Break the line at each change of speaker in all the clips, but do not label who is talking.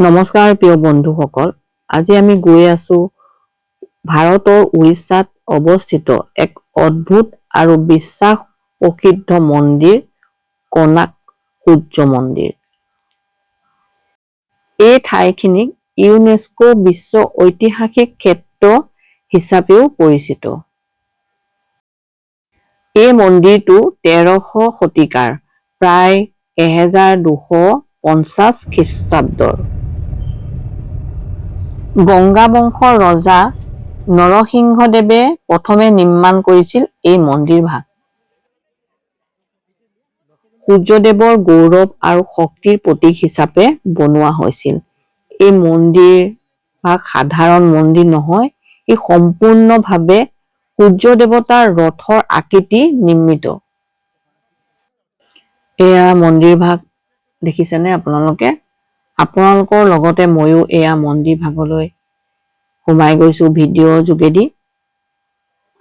নমস্কাৰ প্ৰিয় বন্ধুসকল, আজি আমি গৈ আছো ভাৰতৰ উৰিষ্যাত অৱস্থিত এক অদ্ভুত আৰু বিশ্বাস প্ৰসিদ্ধ মন্দিৰ কোনাৰ্ক সূৰ্য মন্দিৰ। এই ঠাইখিনিক ইউনেস্কো বিশ্ব ঐতিহাসিক ক্ষেত্ৰ হিচাপেও পৰিচিত। এই মন্দিৰটো 1300 শতিকাৰ প্ৰায় 1250 খ্ৰীষ্টাব্দৰ গংগা বংশৰ ৰজা নৰসিংহদেৱে প্ৰথমে নিৰ্মাণ কৰিছিল এই মন্দিৰভাগ। সূৰ্যদেৱৰ গৌৰৱ আৰু শক্তিৰ প্ৰতীক হিচাপে বনোৱা হৈছিল। এই মন্দিৰভাগ সাধাৰণ মন্দিৰ নহয়, ই সম্পূৰ্ণভাৱে সূৰ্য দেৱতাৰ ৰথৰ আকৃতি নিৰ্মিত। এয়া মন্দিৰভাগ দেখিছেনে আপোনালোকে? আপোনালোকৰ লগতে ময়ো এয়া মন্দিৰভাগলৈ সোমাই গৈছো ভিডিঅ' যোগেদি,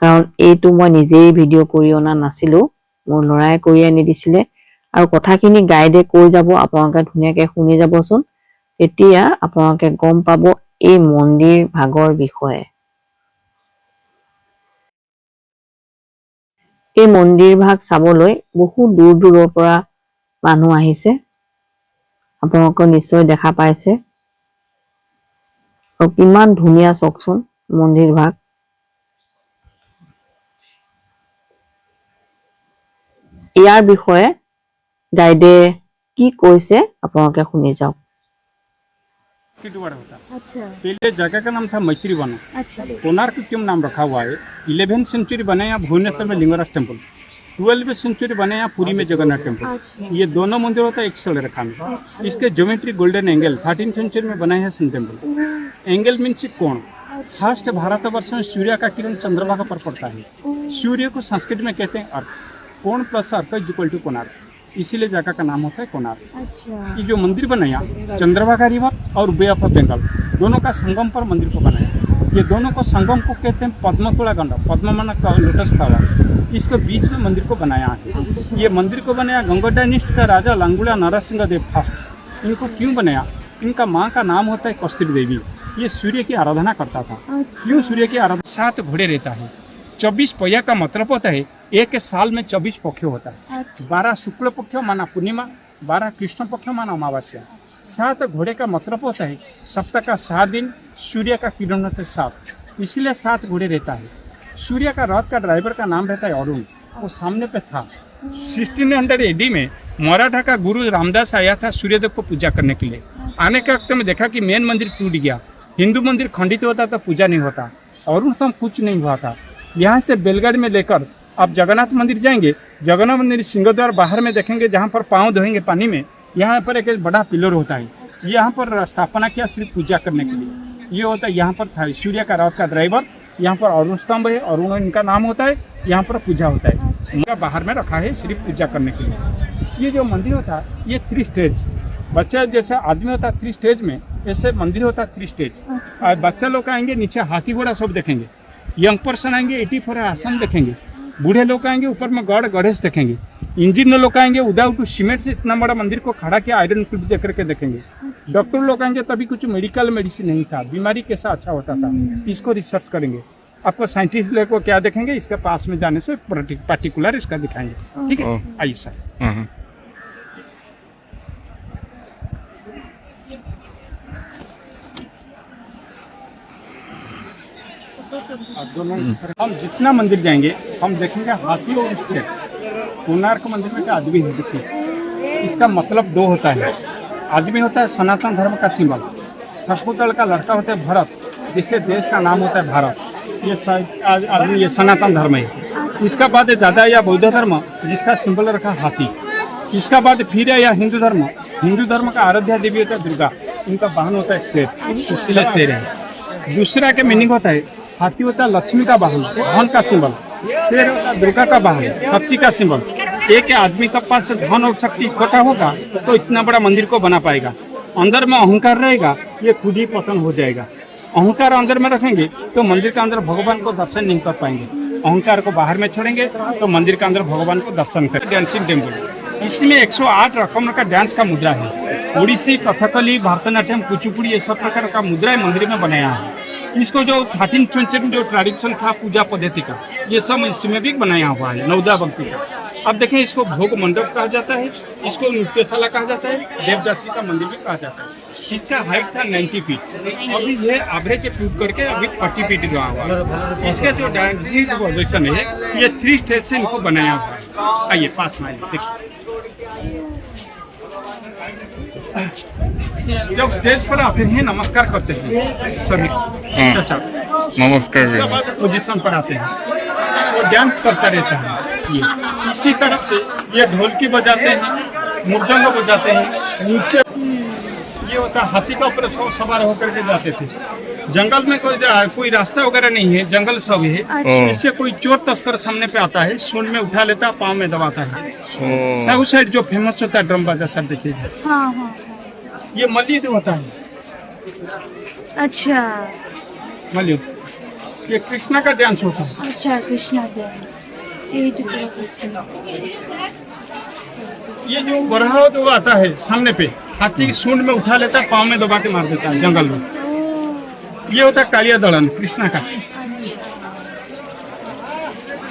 কাৰণ এইটো মই নিজেই ভিডিঅ' কৰি অনা নাছিলো, মোৰ ল'ৰাই কৰি আনি দিছিলে। আৰু কথাখিনি গাইডে কৈ যাব, আপোনালোকে ধুনীয়াকে শুনি যাবচোন, তেতিয়া আপোনালোকে গম পাব এই মন্দিৰ ভাগৰ বিষয়ে। এই মন্দিৰ ভাগ চাবলৈ বহু দূৰ দূৰৰ পৰা মানুহ আহিছে, আপোনালোকে নিশ্চয় দেখা পাইছে। আৰু কিমান ধুনীয়া চাওকচোন মন্দিৰ ভাগ। ইয়াৰ বিষয়ে गाइडे की কৈছে আপোনালোকে শুনি যাওক।
अच्छा। पहले जगह का नाम था मैत्री वन। अच्छा। कोणार्क क्यों नाम रखा हुआ है? 11th सेंचुरी बनाया भुवनेश्वर में लिंगराज टेम्पल, 12th सेंचुरी बनाया पुरी में जगन्नाथ टेम्पल। अच्छा। ये दोनों मंदिर होता है एक सड़ रेखा में। अच्छा। इसके geometry golden angle 13th century में बनाया है सन टेम्पल। एंगल मीन्स कोण। फर्स्ट भारतवर्ष में सूर्य का किरण चंद्रमा पर पड़ता है। सूर्य को संस्कृत में कहते हैं अर्क। कोण प्लस अर्क इज इक्वल टू कोणार्क, इसीलिए जगह का नाम होता है कोणार्क। अच्छा। ये जो मंदिर बनाया चंद्रभागा रिवर और बे ऑफ बंगाल दोनों का संगम पर मंदिर को बनाया। ये दोनों को संगम को कहते हैं पद्मतुला गंड, पद्म माना लोटस फ्लावर, इसके बीच में मंदिर को बनाया है। ये मंदिर को बनाया गंगा डायनेस्टी का राजा लांगुड़ा नरसिंह देव फर्स्ट। इनको क्यों बनाया? इनका माँ का नाम होता है कौस्तुरी देवी। ये सूर्य की आराधना करता था। क्यों सूर्य की आराधना? 7 घोड़े रहता है, 24 पहिया का मतलब होता है एक साल में 24 पक्ष होता है। 12 शुक्ल पक्ष माना पूर्णिमा, 12 कृष्ण पक्ष माना अमावस्या। 7 घोड़े का मतलब होता है सप्ताह का 7 दिन, सूर्य का किरण होता है 7, इसलिए 7 घोड़े रहता है। सूर्य का रथ का ड्राइवर का नाम रहता है अरुण, वो सामने पे था। 1600 AD में मराठा का गुरु रामदास आया था सूर्यदेव को पूजा करने के लिए। आने के वक्त में देखा कि मेन मंदिर टूट गया, हिंदू मंदिर खंडित होता तो पूजा नहीं होता, अरुण तो कुछ नहीं हुआ था। यहाँ से बैलगाड़ी में लेकर आप जगन्नाथ मंदिर जाएंगे, जगन्नाथ मंदिर सिंहद्वार बाहर में देखेंगे जहाँ पर पाँव धोएंगे पानी में, यहाँ पर एक बड़ा पिलर होता है। यहाँ पर स्थापना किया सिर्फ पूजा करने के लिए। ये होता है यहाँ पर था सूर्य का रथ का ड्राइवर, यहाँ पर अरुण स्तंभ है, अरुण इनका नाम होता है, यहाँ पर पूजा होता है। बाहर में रखा है सिर्फ पूजा करने के लिए। ये जो मंदिर होता है ये 3 स्टेज, बच्चा जैसा आदमी होता है 3 स्टेज में, ऐसे मंदिर होता है 3 स्टेज। और बच्चा लोग आएंगे नीचे हाथी घोड़ा सब देखेंगे, यंग पर्सन आएंगे 84 आसन देखेंगे, बूढ़े लोग आएंगे ऊपर में गॉड गणेश देखेंगे, इंजीनियर लोग आएंगे विदाउट सीमेंट से इतना बड़ा मंदिर को खड़ा किया आयरन क्यूब दे करके देखेंगे। डॉक्टर लोग आएंगे तभी कुछ मेडिकल मेडिसिन नहीं था, बीमारी कैसा अच्छा होता था, इसको रिसर्च करेंगे। आपको साइंटिस्ट लोग को क्या देखेंगे, इसके पास में जाने से पर्टिकुलर इसका दिखाएंगे। ठीक है, आइए सर। हम जितना मंदिर जाएंगे हम देखेंगे हाथी और उससे कोणार्क मंदिर में क्या आदमी है। देखिए इसका मतलब 2 होता है। आदमी होता है सनातन धर्म का सिंबल, शकुंतल का लड़का होता है भरत, जिससे देश का नाम होता है भारत। ये आदमी ये सनातन धर्म है। इसका बाद ज़्यादा या बौद्ध धर्म जिसका सिंबल रखा हाथी। इसका बाद फिर है या हिंदू धर्म, हिंदू धर्म का आराध्या देवी होता है दुर्गा, इनका वाहन होता है शेर, इसलिए शेर है। दूसरा का मीनिंग होता है हाथी होता है लक्ष्मी का वाहन, धन का सिंबल, शेर होता है दुर्गा का वाहन, शक्ति का सिंबल। एक आदमी के पास धन और शक्ति इकट्ठा होगा तो इतना बड़ा मंदिर को बना पाएगा। अंदर में अहंकार रहेगा ये खुद ही पतन हो जाएगा। अहंकार अंदर में रखेंगे तो मंदिर के अंदर भगवान को दर्शन नहीं कर पाएंगे, अहंकार को बाहर में छोड़ेंगे तो मंदिर के अंदर भगवान को दर्शन करें। डांसिंग टेम्पल, इसमें 108 रकम का डांस का मुद्रा है। ओडिसी, कथकली, भरतनाट्यम, कुचिपुड़ी ये सब प्रकार का मुद्राएं मंदिर में बनाया है। इसको जो 13th सेंचुरी जो ट्रेडिशन था पूजा पद्धति का, ये सब इसमें भी बनाया हुआ है, नवदा भक्ति का। अब देखें, इसको भोग मंडप कहा जाता है, इसको नृत्यशाला कहा जाता है, देवदासी का मंदिर भी कहा जाता है। इसका हाइट था 90 फीट, अभी ये एवरेज फीट करके अभी 40 फीट गया हुआ। इसका जो पोजिशन है, ये 3 स्टेज से इनको बनाया हुआ है। आइए पास में आइए, देखिए जब स्टेज पर आते हैं नमस्कार करते हैं सभी। अच्छा,
नमस्कार।
इसके बाद पोजीशन पर आते हैं, वो डांस करता रहता है। ये इसी तरफ से ये ढोलकी बजाते हैं, मृदंग बजाते हैं, नीचे ये होता है हाथी का ऊपर सवार होकर के जाते थे। जंगल में कोई रास्ता वगैरह नहीं है, जंगल सब है। इससे कोई चोर तस्कर सामने पे आता है, सूंड में उठा लेता है, पाँव में दबाता है। साउथ साइड जो फेमस होता है ड्रम बाजा सर देखिए, ये मल्लिद होता है।
अच्छा,
मल्लिद ये कृष्णा का डांस होता है।
अच्छा, कृष्णा डांस।
ये जो बरहा जो आता है सामने पे, हाथी की सूंड में उठा लेता है, पाँव में दबा के मार देता है जंगल में। ये होता है कालिया दड़न, कृष्णा का।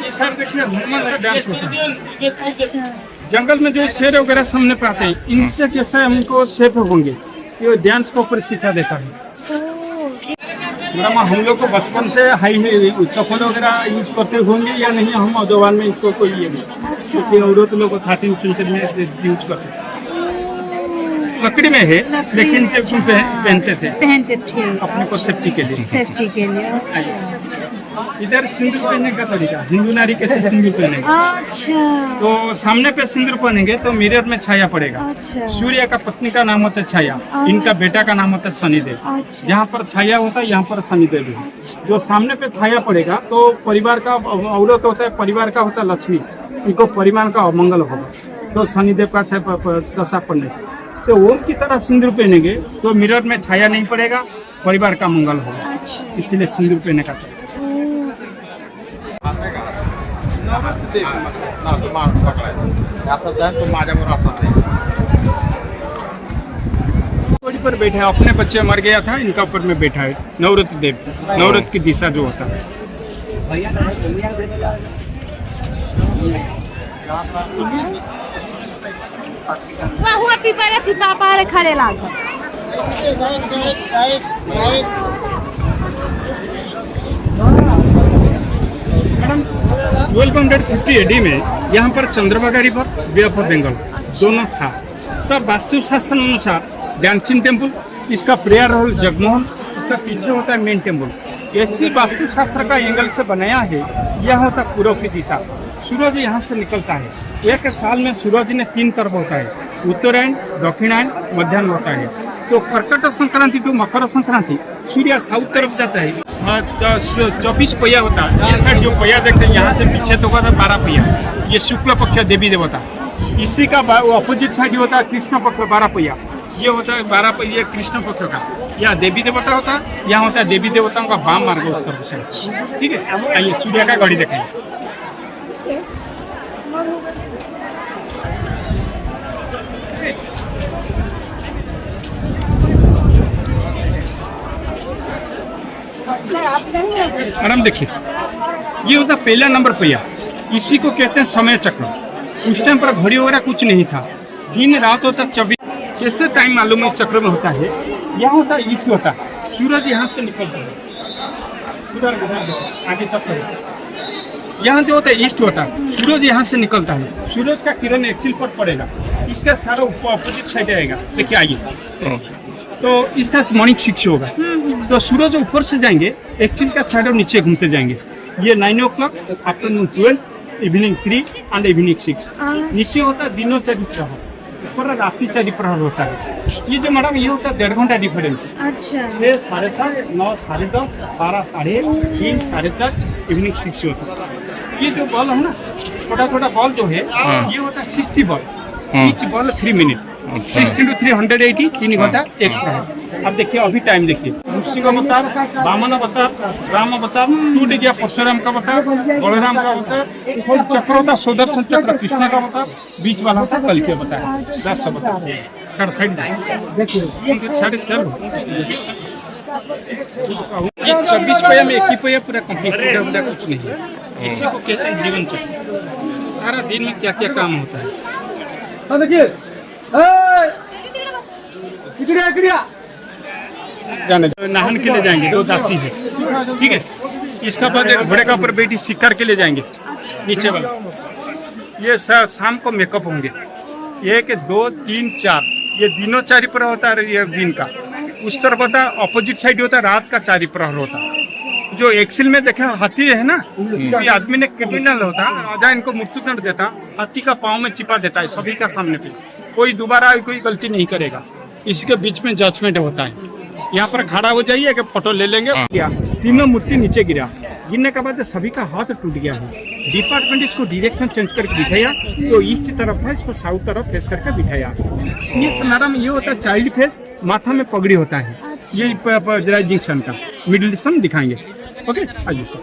ये सर देखिए हनुमान का डांस होता है। जंगल में जो शेर वगैरह सामने पे आते हैं, इनसे कैसे हमको सेफ होंगे, ये डांस को ऊपर सिखा देता है। मैडम, हम लोग को बचपन से हाई चप्पल वगैरह यूज करते होंगे या नहीं, हम नौजवान में इसको कोई ये नहीं, क्योंकि औरत लोग 13 सेंचुरी में यूज करते हैं। लकड़ी में है, लेकिन जब पहनते थे अपने को सेफ्टी के लिए। इधर सिंदूर पहनने का तरीका, हिंदू नारी कैसे सिंदूर पहनेंगे।
अच्छा,
तो सामने पे सिंदूर पहनेंगे तो मिरर में छाया पड़ेगा।
अच्छा,
सूर्य का पत्नी का नाम होता है छाया, इनका बेटा का नाम होता है शनिदेव।
अच्छा,
जहाँ पर छाया होता है यहाँ पर शनिदेव है। जो सामने पे छाया पड़ेगा तो परिवार का औरत होता है, परिवार का होता है लक्ष्मी, इनको परिवार का अमंगल होगा। तो शनिदेव का दशा पड़ने से तो ओम की तरफ सिंदूर पहनेंगे तो मिरर में छाया नहीं पड़ेगा, परिवार का मंगल होगा।
अच्छा,
इसीलिए सिंदूर पहने का पर बैठा है, अपने बच्चे मर गया था, इनका ऊपर में बैठा है नवरत्न देव, नवरत्न की दिशा जो होता है।
हुआ पीपा थी पापा रे खड़े लाग।
मैडम 1250 AD में यहाँ पर Chandrabhaga river, bay of Bengal दोनों था। तब वास्तुशास्त्र अनुसार डांसिंग टेम्पल, इसका प्रेयर हॉल जगमोहन, इसका पीछे होता है मेन टेम्पल। ऐसी वास्तुशास्त्र का एंगल से बनाया है। यह होता है पूर्व की दिशा, सूरज यहाँ से निकलता है। एक साल में सूरज ने 3 तरफ होता है, उत्तरायण, दक्षिणायन, मध्याह्न होता है। तो कर्कट संक्रांति टू मकर संक्रांति सूर्य साउथ तरफ जाता है। 24 पहिया होता है। ये साइड जो पहिया देखते हैं यहाँ से पीछे तो होता है 12 पहिया, ये शुक्ल पक्ष देवी देवता। इसी का अपोजिट साइड होता है कृष्ण पक्ष 12 पहिया, ये होता है 12 पहिया कृष्ण पक्ष का। यहाँ देवी देवता होता है, यहाँ होता है देवी देवताओं का वाम मार्ग उस तरफ से। ठीक है, आइए सूर्य का घड़ी देखें। मैडम देखिए, ये होता पहला नंबर पहिया, इसी को कहते हैं समय चक्र। उस टाइम पर घड़ी वगैरह कुछ नहीं था, दिन रात होता 24 कैसे टाइम मालूम है इस चक्र में होता है। यहाँ होता है ईस्ट होता है, सूरज यहाँ से निकलता है, आगे चक्र यहाँ जो होता है ईस्ट होता है, सूरज यहाँ से निकलता है। सूरज का किरण एक्सिल पर पड़ेगा, इसका सारा अपोजिट साइड आएगा। देखिए आइए, तो इसका मॉर्निंग 6 होगा, तो सूरज ऊपर से जाएंगे, एक्सिल का साइड नीचे घूमते जाएंगे। ये 9 o'clock, afternoon 12, evening 3 and evening 6। नीचे होता है दिनों 4 प्रहर, ऊपर रात्रि 4 प्रहर होता है। ये जो मैडम ये होता है 1.5 घंटा डिफरेंस।
अच्छा,
6, 7:30, 9, 10:30, 12, 3:30, 4:30, इवनिंग 6 होता है। ये जो बॉल है ना, छोटा छोटा बॉल जो है, ये होता है 60 बॉल, ईच बॉल 3 मिनट, 60 × 3 180, 3 घंटा 1 प्रहर। अब देखिए अभी टाइम देखिए, ऋषि अवतार, वामन अवतार, राम अवतार, टूट गया परशुराम का अवतार, बलराम का अवतार, चक्र होता सुदर्शन चक्र कृष्ण का अवतार, बीच वाला होता कल के अवतार, 10 अवतार। साइड साढ़े सब ये 26 पैया में 1 ही पैया पूरा कंप्लीट होता है, कुछ नहीं है। इसी को कहते हैं जीवन चक्र। सारा दिन में क्या क्या काम होता है।
देखिए
जाने नहाने के लिए जाएंगे, 2 दासी है, ठीक है। इसका बाद एक घोड़े का ऊपर बैठी शिकार के लिए जाएंगे नीचे वाला। ये शाम को मेकअप होंगे, 1 2 3 4, ये दिनों 4 प्रहर होता है, ये दिन का। उस तरफ होता है अपोजिट साइड होता है, रात का 4 प्रहर होता है। जो एक्सिल में देखा हाथी है ना, ये आदमी ने क्रिमिनल होता है, राजा इनको मृत्युदंड देता, हाथी का पाँव में चिपा देता है सभी का सामने पे। कोई दोबारा कोई गलती नहीं करेगा। इसके बीच में जजमेंट होता है। यहाँ पर खड़ा हो जाइए कि फोटो ले लेंगे। क्या तीनों मूर्ति नीचे गिरा, गिरने के बाद सभी का हाथ टूट गया है। डिपार्टमेंट इसको डायरेक्शन चेंज करके बिठाया, तो ईस्ट तरफ था, इसको साउथ तरफ फेस करके बिठाया। ये समारा में ये होता है चाइल्ड फेस, माथा में पगड़ी होता है। ये राइजिंग सन का मिडिल सन दिखाएंगे। ओके, आइए सर।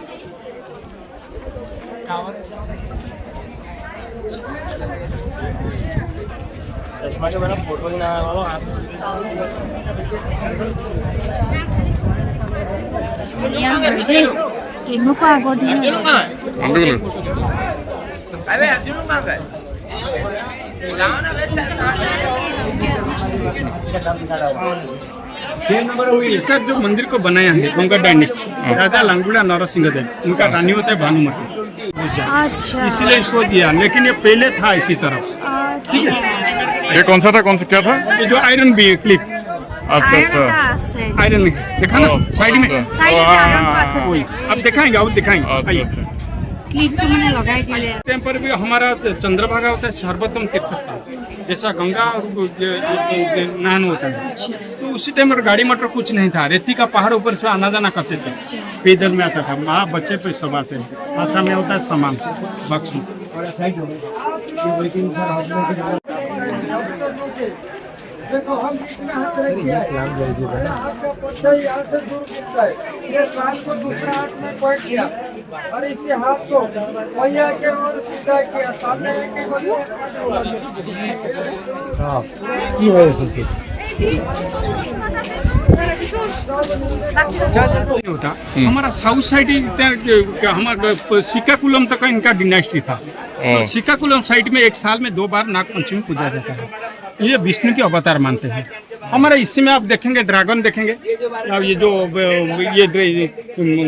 फोटो ही ना
Kinuha ako din.
सर जो मंदिर को बनाया है गंगा डायनेस्टी, राजा लांगुड़ा नरसिंह देव, उनका रानी होता है भानुमती,
अच्छा,
इसलिए इसको दिया। लेकिन ये पहले था इसी तरफ से, ठीक है।
ये कौन सा था, कौन सा क्या था?
ये जो आयरन भी क्लिप,
अच्छा अच्छा
आयरन देखा ना साइड में,
अच्छा।
अब दिखाएंगे, और दिखाएंगे।
अच्छा,
आइए।
अच्छा।
क्लिप तो मैंने लगाई थी।
टाइम पर भी हमारा चंद्रभागा होता है सर्वोत्तम तीर्थ स्थान, जैसा गंगा और नहान होता है। तो उसी टाइम पर गाड़ी मोटर कुछ नहीं था, रेती का पहाड़ ऊपर से आना जाना करते थे, पैदल में आता था। माँ बच्चे पे सब आते हैं, माथा में होता है सामान बक्स में।
देखो हम कितना हाथ रखिए, हाथ का पत्ता यहाँ से दूर गिरता है, ये कान को दूसरा हाथ में पकड़ किया और इसी हाथ को भैया के और सीधा किया, सामने एक
होता। हमारा साउथ साइड हमारा सिक्काकुलम तक इनका डिनास्टी था। सिक्काकुलम साइड में 1 साल में 2 बार नाग पंचमी पूजा जाता है। ये विष्णु के अवतार मानते हैं। हमारे इसी में आप देखेंगे ड्रैगन देखेंगे, अब ये जो ये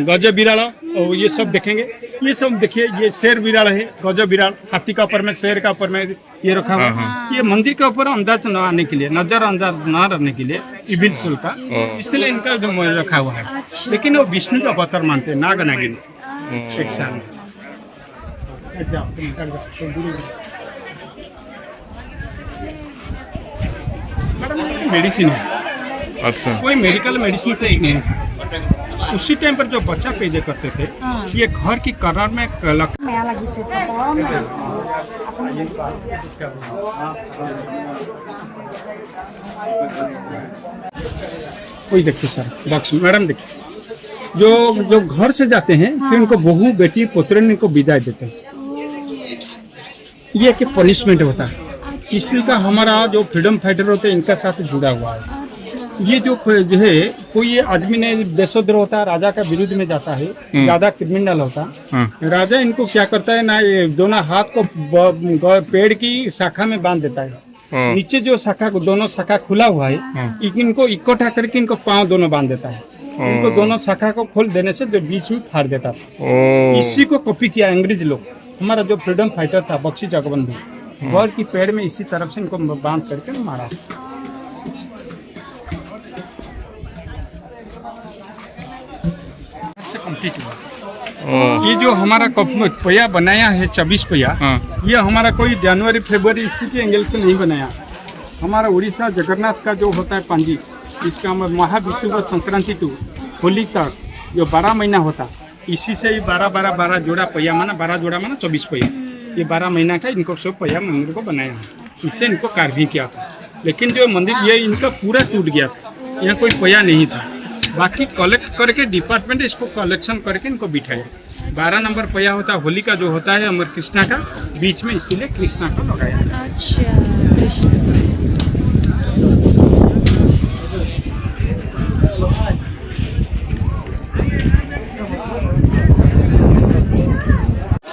गज बिराड़ और ये सब देखेंगे। ये सब देखिए, ये शेर बिराड़ है, गज बिराड़, हाथी का ऊपर में, शेर का ऊपर में ये रखा हुआ है। ये मंदिर के ऊपर अंदाज न आने के लिए, नजर अंदाज न रहने के लिए इबिल सुल का, इसलिए इनका जो रखा हुआ है। लेकिन वो विष्णु का अवतार मानते हैं, नाग नागिन। 1 साल में मेडिसिन है।
अच्छा,
कोई मेडिकल मेडिसिन तो नहीं है। उसी टाइम पर जो बच्चा पैदा करते थे, ये घर की करार में कोई देखिए सर बॉक्स, मैडम देखिए, जो घर से जाते हैं फिर उनको बहू बेटी पुत्र इनको विदाई देते हैं। ये कि पनिशमेंट होता है। किसी का हमारा जो फ्रीडम फाइटर होते हैं इनका साथ जुड़ा हुआ है। ये जो है कोई आदमी ने देशोद्रोह होता है, राजा का विरुद्ध में जाता है, ज्यादा क्रिमिनल होता है, राजा इनको क्या करता है ना, ये दोनों हाथ को पेड़ की शाखा में बांध देता है। नीचे जो शाखा को दोनों शाखा खुला हुआ है, इनको इकट्ठा करके इनको पांव दोनों बांध देता है। इनको दोनों शाखा को खोल देने से जो बीच में फाड़ देता था। इसी को कॉपी किया अंग्रेज लोग। हमारा जो फ्रीडम फाइटर था बख्शी जगबंधु, घर की पेड़ में इसी तरफ से इनको बांध करके मारा। से कंप्लीट हुआ। ये जो हमारा पहिया बनाया है 24 पहिया, ये हमारा कोई जनवरी फरवरी इसी के एंगल से नहीं बनाया। हमारा उड़ीसा जगन्नाथ का जो होता है पांजी, इसका महाविष्णु संक्रांति टू होली तक जो 12 महीना होता, इसी से ही 12 जोड़ा पहिया माना, 12 जोड़ा माना 24 पहिया। ये 12 महीना का इनको सब पहिया मंदिर को बनाया है। इससे इनको कार्विंग किया था। लेकिन जो मंदिर ये इनका पूरा टूट गया था, यहाँ कोई पहिया नहीं था। बाकी कलेक्ट करके डिपार्टमेंट इसको कलेक्शन करके इनको बिठाया। 12 नंबर पहिया होता है होली का जो होता है अमर कृष्णा का, बीच में इसीलिए कृष्णा को लगाया।
अच्छा,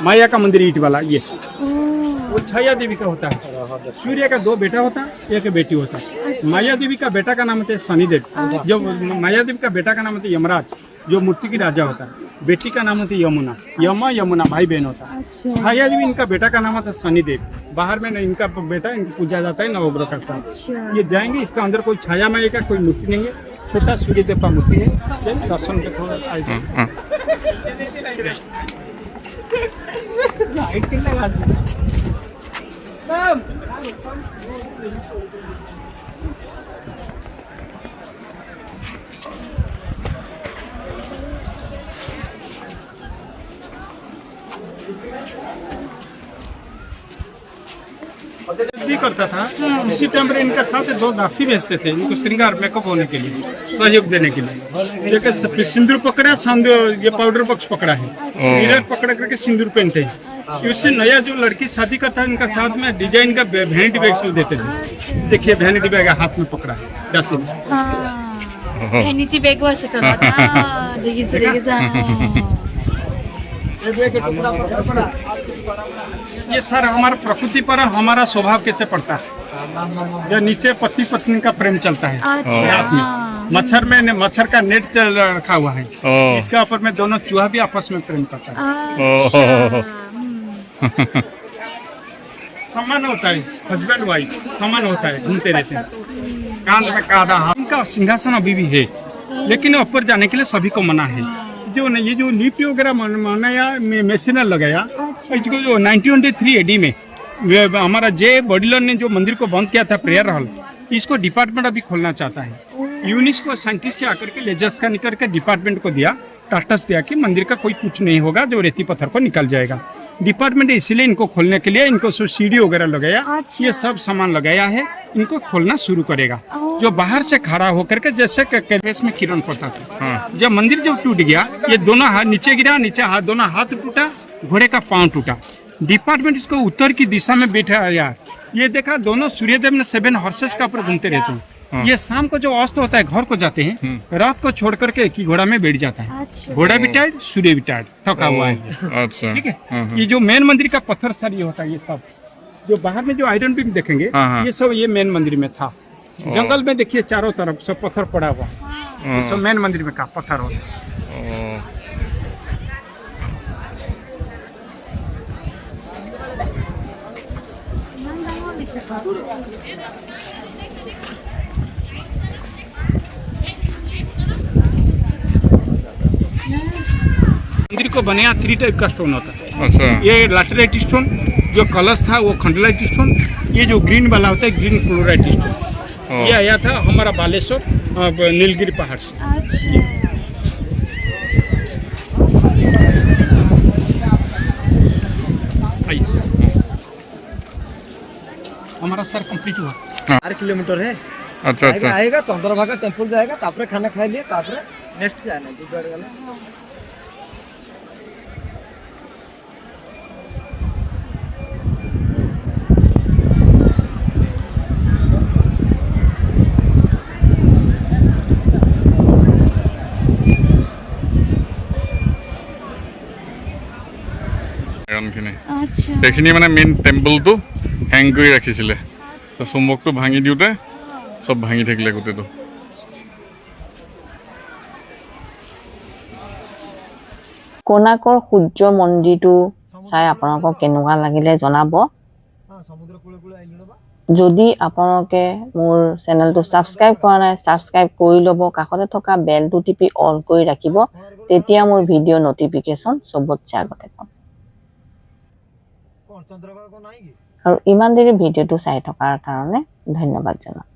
माया का मंदिर ईट वाला ये वो छाया देवी का होता है। सूर्य का 2 बेटा होता है, एक बेटी होता है। माया देवी का बेटा का नाम होता है शनिदेव। जो माया देवी का बेटा का नाम होता है यमराज, जो मूर्ति की राजा होता है। बेटी का नाम होता है यमुना, यमुना भाई बहन होता है। छाया देवी इनका बेटा का नाम होता है शनिदेव। बाहर में इनका बेटा इनको पूजा जाता है नवग्रह के साथ। ये जाएंगे, इसका अंदर कोई छाया माया का कोई मूर्ति नहीं है, छोटा सूर्य देव का मूर्ति है। दर्शन के थोड़ा आए भी करता था। उसी टाइम पर इनका साथ 2 दासी भेजते थे इनको श्रृंगार मेकअप होने के लिए, सहयोग देने के लिए। जैसे सिंदूर पकड़ा, ये पाउडर बॉक्स पकड़ा है, हीरा पकड़ करके सिंदूर पहनते हैं। उससे नया जो लड़की शादी करता है इनका साथ में डिजाइन का वैनिटी बैग सब देते थे। देखिए वैनिटी बैग हाथ में पकड़ा है दासी ने।
Vanity bag was it?
ये सर हमारा प्रकृति पर हमारा स्वभाव कैसे पड़ता है। जो नीचे पति पत्नी का प्रेम चलता है रात में, मच्छर का नेट चल रखा हुआ है, इसका ऊपर में दोनों चूहा भी आपस में प्रेम करता है। समान होता है, हस्बैंड वाइफ समान होता है, घूमते रहते हैं। कांध में कादा हाथ। इनका सिंहासन अभी भी है, लेकिन ऊपर जाने के लिए सभी को मना है। जो ये जो लिपि वगैरह बनाया मेसिनर लगाया, इसको जो 1923 AD में हमारा जे बॉडीलर ने जो मंदिर को बंद किया था प्रेयर हॉल, इसको डिपार्टमेंट अभी खोलना चाहता है। यूनिस्को साइंटिस्ट आकर के लेजर्स का निकल के डिपार्टमेंट को दिया, टाटस दिया कि मंदिर का कोई कुछ नहीं होगा, जो रेती पत्थर को निकल जाएगा। डिपार्टमेंट इसलिए इनको खोलने के लिए इनको सीढ़ी वगैरह लगाया, ये सब सामान लगाया है, इनको खोलना शुरू करेगा। जो बाहर से खड़ा होकर के जैसे कैनवस में किरण पड़ता था। जब मंदिर जब टूट गया, ये दोनों हाथ नीचे गिरा, नीचे हाथ दोनों हाथ टूटा, घोड़े का पांव टूटा। डिपार्टमेंट इसको उत्तर की दिशा में बैठाया। ये देखा दोनों सूर्यदेव ने 7 हॉर्सेस का ऊपर घूमते रहते हैं। ये शाम को जो अस्त होता है घर को जाते हैं, रात को छोड़ करके एक ही घोड़ा में बैठ जाता है। घोड़ा भी टाइट, सूर्य भी टाइट, थका हुआ है।
अच्छा,
ठीक है। ये जो मेन मंदिर का पत्थर सर ये होता है, ये सब जो बाहर में जो आयरन बीम देखेंगे, ये सब ये मेन मंदिर में था। जंगल में देखिए चारों तरफ सब पत्थर पड़ा हुआ, ये सब मेन मंदिर में का पत्थर होता है। मंदिर को बनाया 3 टाइप का स्टोन होता है।
अच्छा,
ये लैटेराइट स्टोन, जो कलश था वो खंडलाइट स्टोन, ये जो ग्रीन वाला होता है ग्रीन क्लोराइट स्टोन। ये आया था हमारा बालेश्वर नीलगिरी पहाड़ से। आइए सर, हमारा सर कंप्लीट हुआ।
4 किलोमीटर है।
अच्छा अच्छा,
आएगा चंद्रभागा टेम्पल जाएगा, तापरे खाना खाई लिए, तापरे नेक्स्ट जाना दुबार गला।
এইখিনি মানে মেইন টেম্পলটো হেং কৰি ৰাখিছিলে, চুম্বকটো ভাঙি দিওঁতে চব ভাঙি থাকিলে গোটেইটো।
কোণাৰ্কৰ সূৰ্য মন্দিৰটো চাই আপোনালোকক কেনেকুৱা লাগিলে জনাব।
সমুদ্র কূলে কূলে আইলো না।
যদি আপোনালোকে মোৰ চেনেলটো ছাবস্ক্ৰাইব কৰা নাই, ছাবস্ক্ৰাইব কৰি ল'ব, কাষতে থকা বেলটো টিপি অল কৰি ৰাখিব, তেতিয়া মোৰ ভিডিঅ' নটিফিকেশ্যন চবতছে আগতে পাম।
চন্দ্রভাগা নাই কি?
আৰু ইমান দেৰি ভিডিঅ'টো চাই থকাৰ কাৰণে ধন্যবাদ জনাম।